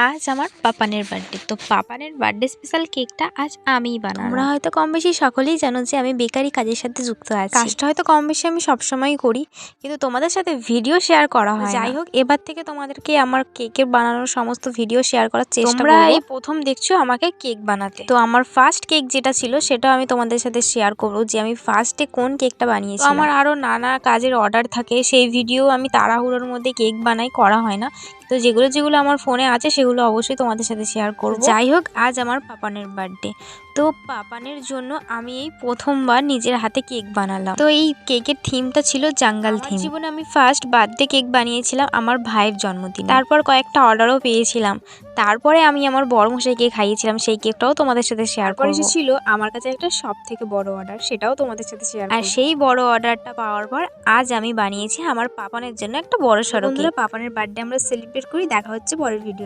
আজ আমার পাপানের বার্থডে। তো পাপানের বার্থডে স্পেশাল কেকটা আজ আমিই বানালাম। তোমরা হয়তো কম বেশি সকলেই জানো যে আমি বেকারি কাজের সাথে যুক্ত আছি। কাজটা হয়তো কম বেশি আমি সবসময়ই করি, কিন্তু তোমাদের সাথে ভিডিও শেয়ার করা হয়। যাই হোক, এবার থেকে তোমাদেরকে আমার কেকের বানানোর সমস্ত ভিডিও শেয়ার করার চেষ্টা করব। তোমরা এই প্রথম দেখছো আমাকে কেক বানাতে। তো আমার ফার্স্ট কেক যেটা ছিল সেটাও আমি তোমাদের সাথে শেয়ার করব যে আমি ফার্স্টে কোন কেকটা বানিয়েছি। আমার আরো নানা কাজের অর্ডার থাকে, সেই ভিডিও আমি তাড়াহুড়োর মধ্যে কেক বানাই, করা হয় না। তো যেগুলো আমার ফোনে আছে সেগুলো অবশ্যই তোমাদের সাথে শেয়ার করব। যাই হোক, আজ আমার পাপানের বার্থডে। তো পাপানের জন্য আমি এই প্রথমবার নিজের হাতে কেক বানালাম। তো এই কেকের থিমটা ছিল জাঙ্গাল থিম। জীবনে আমি ফার্স্ট বার্থডে কেক বানিয়েছিলাম আমার ভাইয়ের জন্মদিন। তারপর কয়েকটা অর্ডারও পেয়েছিলাম। তারপরে আমি আমার বড় মশাইকে খাইয়েছিলাম, সেই কেকটাও তোমাদের সাথে শেয়ার করব। ছিল আমার কাছে একটা সবথেকে বড় অর্ডার, সেটাও তোমাদের সাথে শেয়ার করব। আর সেই বড় অর্ডারটা পাওয়ার পর আজ আমি বানিয়েছি আমার পাপানের জন্য একটা বড় সড়ো কেক। পাপানের বার্থডে আমরা সেলিব্রেট করি। দেখা হচ্ছে পরের ভিডিও।